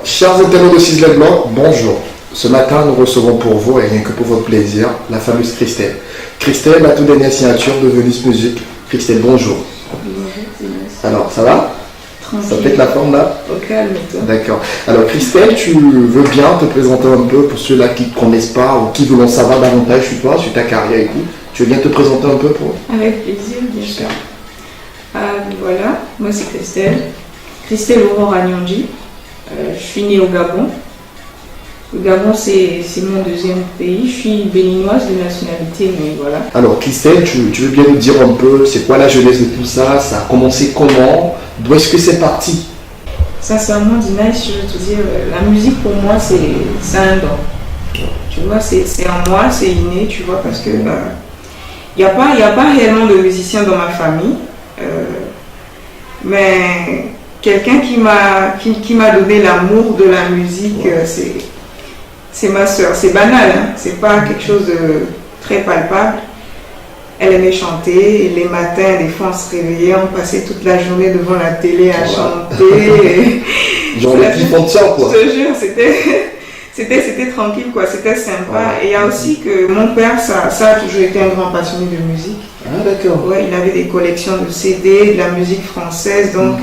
Chers internautes de Sizzler Blog, bonjour. Ce matin, nous recevons pour vous, et rien que pour votre plaisir, la fameuse Christelle. Christelle, la toute dernière signature de Venus Music. Christelle, bonjour. Bonjour. Alors, ça va? Tranquille. Ça pète la forme là? Au calme, toi. D'accord. Alors, Christelle, tu veux bien te présenter un peu pour ceux-là qui ne te connaissent pas ou qui veulent en savoir davantage sur toi, sur ta carrière et tout. Tu veux bien te présenter un peu pour eux? Avec plaisir, bien sûr. Super. Voilà, moi c'est Christelle. Christelle Aurora Nyonji. Je suis née au Gabon. Le Gabon, c'est mon deuxième pays. Je suis béninoise de nationalité, mais voilà. Alors, Christelle, tu veux bien nous dire un peu, c'est quoi la jeunesse de tout ça? Ça a commencé comment? D'où est-ce que c'est parti? Sincèrement, Dina, je veux te dire, la musique pour moi, c'est un don. Tu vois, c'est en moi, c'est inné, tu vois, parce que y a pas réellement de musiciens dans ma famille. Mais quelqu'un qui m'a donné l'amour de la musique, c'est ma soeur. C'est banal, hein? C'est pas quelque chose de très palpable. Elle aimait chanter, et les matins, des fois on se réveillait, on passait toute la journée devant la télé à chanter. Genre les petits font de ça, quoi. Je te jure, c'était tranquille, quoi, c'était sympa. Et il y a aussi que mon père, ça a toujours été un grand passionné de musique. Ah, d'accord. Ouais, il avait des collections de CD, de la musique française, donc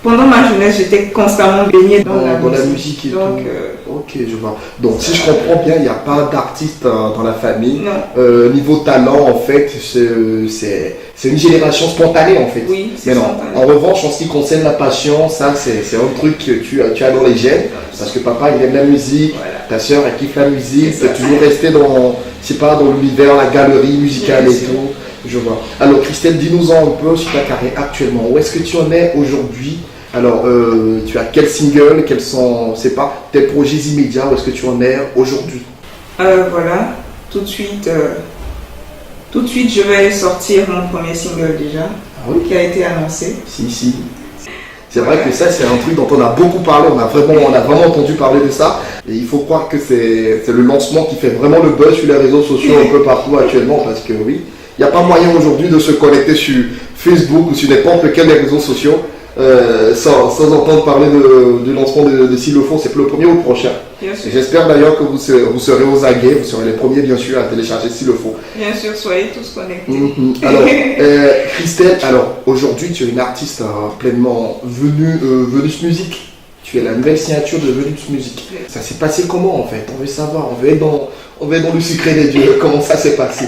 pendant ma jeunesse, j'étais constamment baignée dans la musique. Et donc, tout. Ok, je vois. Donc, si je comprends bien, il n'y a pas d'artiste dans la famille. Non. Niveau talent, en fait, c'est une génération spontanée, en fait. Oui, c'est Mais non. spontané. En revanche, en ce qui concerne la passion, ça, c'est un truc que tu as dans les gènes. Parce que papa, il aime la musique. Voilà. Ta soeur, elle kiffe la musique. C'est ça. Tu es toujours resté dans l'univers, la galerie musicale Bien et sûr. tout. Je vois. Alors, Christelle, dis-nous-en un peu sur ta carrière actuellement. Où est-ce que tu en es aujourd'hui? Alors, tu as quel single, quels sont, c'est pas, tes projets immédiats, où est-ce que tu en es aujourd'hui? Voilà, tout de suite, je vais sortir mon premier single déjà, Ah oui? qui a été annoncé. Si. C'est vrai que ça, c'est un truc dont on a beaucoup parlé, on a vraiment entendu parler de ça. Et il faut croire que c'est le lancement qui fait vraiment le buzz sur les réseaux sociaux un peu partout actuellement, parce que oui, il n'y a pas moyen aujourd'hui de se connecter sur Facebook ou sur n'importe quel des réseaux sociaux sans entendre parler du lancement de S'il le faut. C'est le premier ou le prochain. Bien sûr, J'espère d'ailleurs que vous serez aux aguets, vous serez les premiers bien sûr à télécharger S'il le faut. bien sûr, soyez tous connectés. Alors, Christelle, alors aujourd'hui tu es une artiste pleinement Venus Music. Tu es la nouvelle signature de Venus Music. Ça s'est passé comment en fait? On veut savoir, on veut être dans le secret des dieux. Comment ça s'est passé?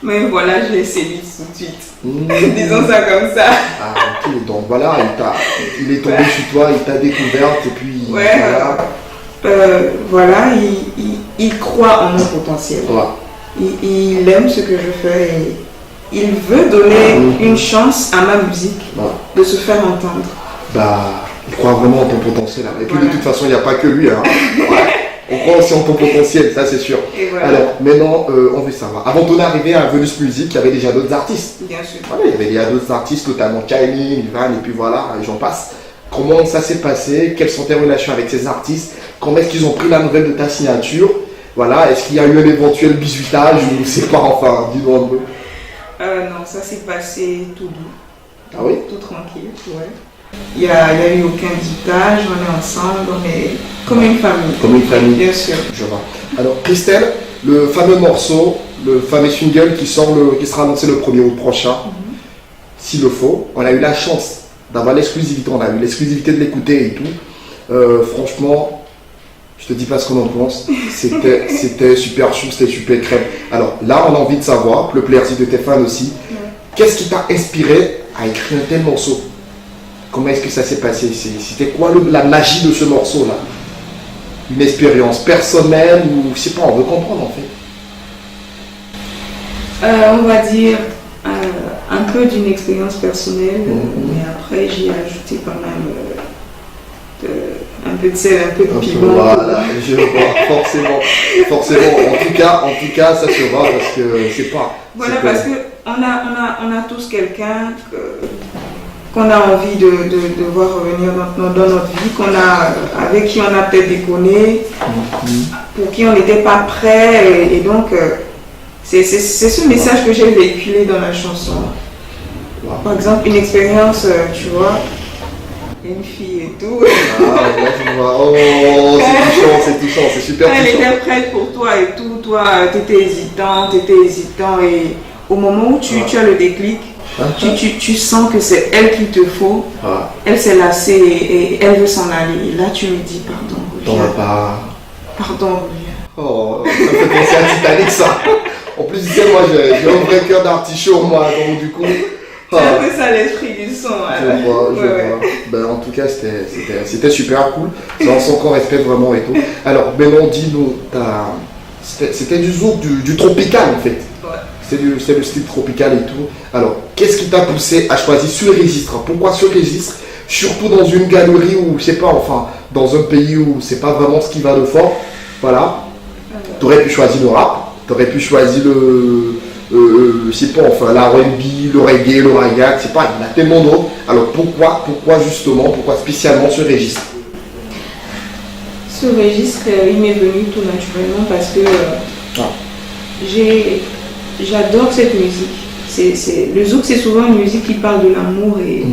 Mais voilà, je l'ai séduit tout de suite. Disons ça comme ça. Ah ok, donc voilà, il est tombé sur toi, il t'a découverte et puis Ouais, voilà, il croit en mon potentiel. Voilà. Il aime ce que je fais et il veut donner une chance à ma musique Voilà. de se faire entendre. Bah, il croit vraiment en ton potentiel. Et puis Voilà. de toute façon, il n'y a pas que lui. Hein. Ouais. On croit aussi en ton potentiel, ça c'est sûr. Et voilà. Alors, maintenant, on veut savoir. Avant ton arrivée à Venus Music, il y avait déjà d'autres artistes. Bien sûr. Voilà, il y avait déjà d'autres artistes, notamment Kylie, Ivan, et puis voilà, et j'en passe. Comment ça s'est passé? Quelles sont tes relations avec ces artistes? Comment est-ce qu'ils ont pris la nouvelle de ta signature? Voilà, est-ce qu'il y a eu un éventuel bisutage ou c'est pas, enfin, dis-nous un peu. Non, ça s'est passé tout doux. Ah oui? Tout tranquille, ouais. Il n'y a eu aucun bisutage, on est ensemble, on est comme une famille. Comme une famille. Bien sûr. Je vois. Alors, Christelle, le fameux morceau, le fameux single qui sera annoncé le 1er août prochain, S'il le faut, on a eu la chance d'avoir l'exclusivité, on a eu l'exclusivité de l'écouter et tout. Franchement, je te dis pas ce qu'on en pense. C'était super chou, c'était super crème. Alors là, on a envie de savoir, le plaisir de tes fans aussi, qu'est-ce qui t'a inspiré à écrire un tel morceau? Comment est-ce que ça s'est passé? C'était quoi la magie de ce morceau-là? Une expérience personnelle ou je sais pas, on veut comprendre en fait. On va dire un peu d'une expérience personnelle, mais après j'ai ajouté quand même un peu de sel, un peu de piment. Voilà, je vois, forcément. En tout cas, ça se voit parce que c'est pas. Voilà, parce que on a tous quelqu'un qu'on a envie de voir revenir dans notre vie, avec qui on a peut-être déconné, pour qui on n'était pas prêt. Et donc, c'est ce message que j'ai véhiculé dans la chanson. Par exemple, une expérience, tu vois, une fille et tout. Ah, ouais, je vois. Oh, c'est touchant, c'est super touchant. Elle était prête pour toi et tout. Toi, tu étais hésitant. Et au moment où tu as le déclic, tu sens que c'est elle qu'il te faut. Elle s'est lassée et elle veut s'en aller. Et là, tu me dis, pardon, reviens. Pardon, reviens. Oh, ça me fait penser à Titanic, ça. En plus, tu sais, moi, j'ai un vrai cœur d'artichaut, moi. Donc, du coup... C'est un peu ça l'esprit du son. Je vois. Ben, en tout cas, c'était super cool. Ça, son corps respecte vraiment et tout. Alors, maintenant, dis-nous, c'était du zouk, du tropical en fait. C'était le style tropical et tout. Alors, qu'est-ce qui t'a poussé à choisir ce registre? Pourquoi ce registre? Surtout dans une galerie où, je sais pas, enfin, dans un pays où c'est pas vraiment ce qui va de fort. Voilà. T'aurais pu choisir le rap, t'aurais pu choisir je sais pas, enfin, la R&B, le reggae, le raga, je sais pas, il y en a tellement d'autres. Alors, pourquoi spécialement ce registre? Ce registre, il m'est venu tout naturellement parce que j'adore cette musique. Le zouk, c'est souvent une musique qui parle de l'amour et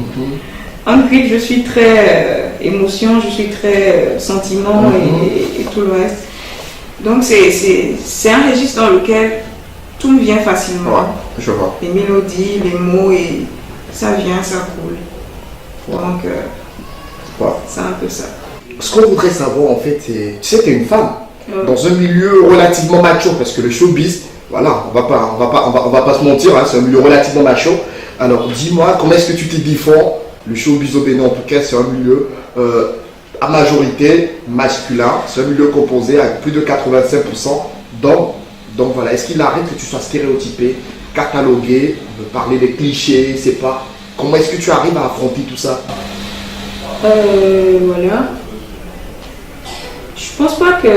en plus, je suis très émotion, je suis très sentiment et tout le reste. Donc, c'est un registre dans lequel tout me vient facilement. Ouais, je vois. Les mélodies, les mots, et ça vient, ça coule. Donc, c'est un peu ça. Ce qu'on voudrait savoir, en fait, c'est... Tu sais, tu es une femme dans un milieu relativement macho, parce que le showbiz, voilà, on va pas se mentir, hein, c'est un milieu relativement macho. Alors, dis-moi, comment est-ce que tu t'y défends? Le showbiz au Bénin, en tout cas, c'est un milieu à majorité masculin. C'est un milieu composé à plus de 85% d'hommes. Donc voilà, est-ce qu'il arrive que tu sois stéréotypé, catalogué, parler des clichés, c'est pas... Comment est-ce que tu arrives à affronter tout ça? Voilà. Je pense pas que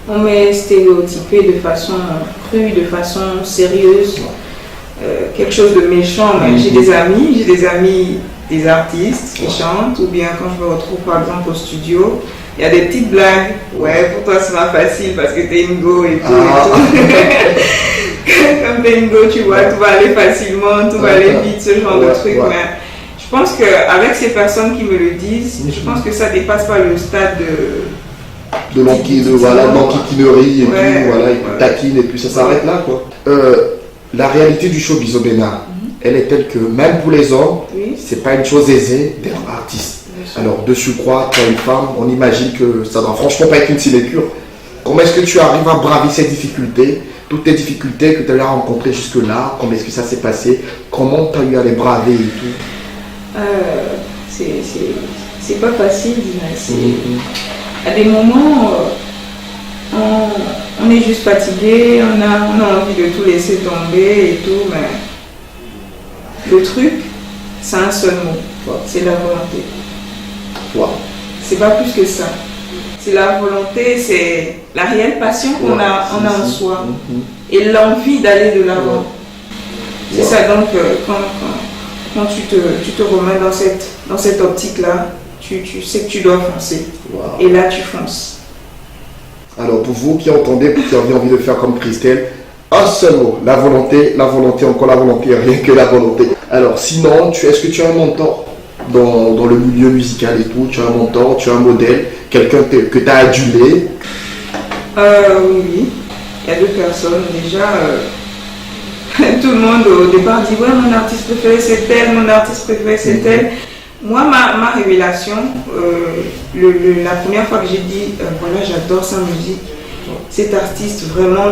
on m'est stéréotypé de façon crue, de façon sérieuse, quelque chose de méchant. Mais j'ai des amis, des artistes qui chantent, ou bien quand je me retrouve par exemple au studio, il y a des petites blagues. Ouais, pour toi c'est pas facile parce que t'es une go et tout. Comme t'es une go, tu vois, tout va aller facilement, tout va aller vite, ce genre de truc. Mais je pense qu'avec ces personnes qui me le disent, je pense que ça dépasse pas le stade de l'enquiquinerie et tout, voilà, et puis taquine, et puis ça s'arrête là, quoi. La réalité du showbiz au Bénin, elle est telle que même pour les hommes, c'est pas une chose aisée d'être artiste. Alors, de surcroît, tu es une femme, on imagine que ça doit franchement pas être une sinécure. Comment est-ce que tu arrives à braver ces difficultés, toutes tes difficultés que tu as rencontrées jusque-là? Comment est-ce que ça s'est passé? Comment tu as eu à les braver et tout? C'est pas facile, Dina. À des moments, on est juste fatigué, on a envie de tout laisser tomber et tout, mais le truc, c'est un seul mot, c'est la volonté. C'est pas plus que ça. C'est la volonté, c'est la réelle passion qu'on a en soi et l'envie d'aller de l'avant. C'est ça, donc quand tu te remets dans cette optique-là, tu sais que tu dois foncer. Et là, tu fonces. Alors, pour vous qui entendez, qui avez envie de faire comme Christelle, un seul mot, la volonté, encore la volonté, rien que la volonté. Alors, sinon, est-ce que tu as un mentor dans le milieu musical et tout? Tu as un mentor, tu as un modèle, quelqu'un que tu as adulé? Oui, il y a deux personnes. Déjà, tout le monde au départ dit ouais, mon artiste préféré c'est tel, mon artiste préféré c'est tel. Moi, ma révélation, la première fois que j'ai dit voilà, j'adore sa musique, cet artiste, vraiment,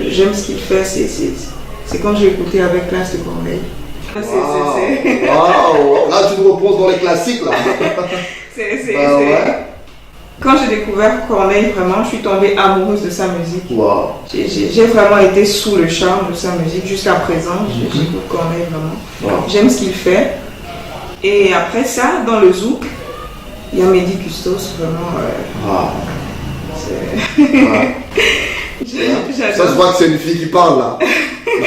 j'aime ce qu'il fait, c'est quand j'ai écouté Avec classe de Corneille. Wow. Là, tu nous reposes dans les classiques, là. Quand j'ai découvert Corneille, vraiment, je suis tombée amoureuse de sa musique. Wow. J'ai vraiment été sous le charme de sa musique jusqu'à présent. J'écoute Corneille vraiment. Wow. J'aime ce qu'il fait. Et après ça, dans le zouk, il y a Mehdi Custos, vraiment. Ça se voit que c'est une fille qui parle là.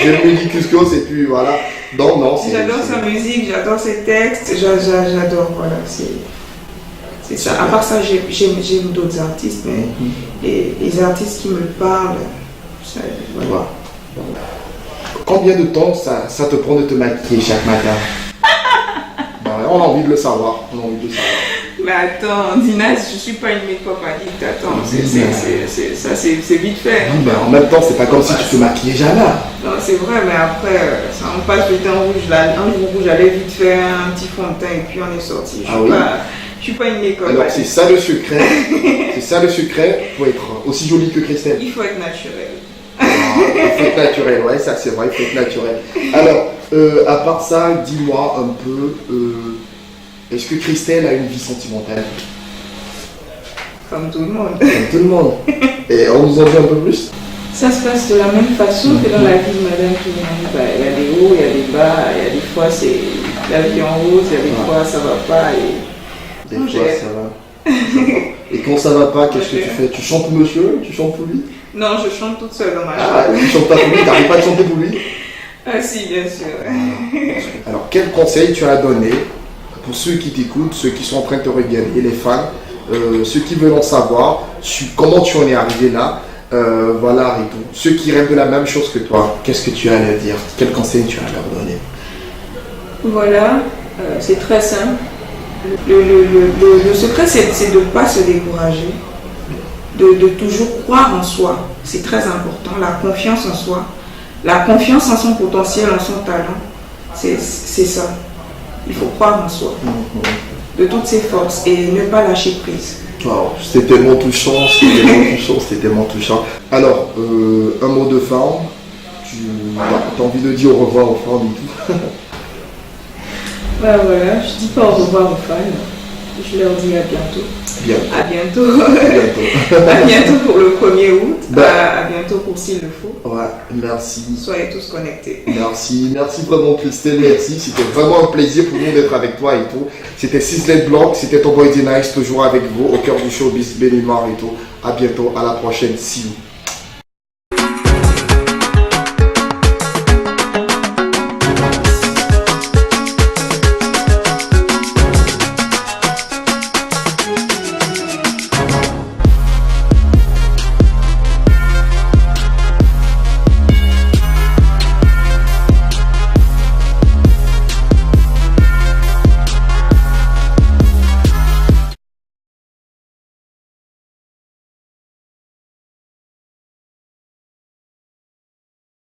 J'ai Mehdi Custos et puis voilà. Non, non, c'est... J'adore sa musique, j'adore ses textes, j'adore, voilà, c'est ça. À part ça, j'aime d'autres artistes, mais les artistes qui me parlent, ça, voilà. Combien de temps ça te prend de te maquiller chaque matin? On a envie de le savoir, Mais attends, Dina, je suis pas une make-up addict, attends, c'est vite fait. Oui, mais en même temps, c'est pas comme si tu te maquillais jamais. Non, c'est vrai, mais après, ça, on passe le temps rouge, là, un jour où j'allais vite faire un petit fond de teint et puis on est sorti. Je suis pas une make-up Alors, addict. c'est ça le secret, c'est ça le secret pour être aussi jolie que Christelle. Il faut être naturel. Il faut être naturel, ouais, ça c'est vrai, il faut être naturel. Alors, à part ça, dis-moi un peu, est-ce que Christelle a une vie sentimentale? Comme tout le monde. Comme tout le monde. Et on nous en dit un peu plus? Ça se passe de la même façon que dans la vie de Madame Tourani. Il y a des hauts, il y a des bas, il y a des fois c'est la vie en rose, il y a des fois ça va pas. Des fois ça va. Et quand ça va pas, qu'est-ce que tu fais? Tu chantes pour monsieur? Tu chantes pour lui? Non, je chante toute seule dans ma chambre. Ah, tu chantes pas pour lui? T'arrives pas à chanter pour lui? Ah si, bien sûr. Alors, quel conseil tu as à donner pour ceux qui t'écoutent, ceux qui sont en train de te regarder, les fans, ceux qui veulent en savoir, comment tu en es arrivé là, voilà, et tout. Ceux qui rêvent de la même chose que toi, qu'est-ce que tu as à leur dire? Quel conseil tu as à leur donner? Voilà, c'est très simple. Le secret, c'est de ne pas se décourager, de toujours croire en soi. C'est très important, la confiance en soi, la confiance en son potentiel, en son talent. C'est ça. Il faut croire en soi, de toutes ses forces et ne pas lâcher prise. Wow, c'était tellement touchant, c'était tellement touchant. Alors, un mot de fin, tu as envie de dire au revoir aux fans et tout? Voilà, je dis pas au revoir aux fans, je leur dis à bientôt. À bientôt. À bientôt pour le 1er août. À bientôt pour s'il le faut. Ouais, merci. Soyez tous connectés. Merci vraiment Christelle, merci. C'était vraiment un plaisir pour nous d'être avec toi et tout. C'était Sisley Blanc, c'était ton boy D-Nice, toujours avec vous au cœur du showbiz Bélimar et tout. À bientôt, à la prochaine. See you.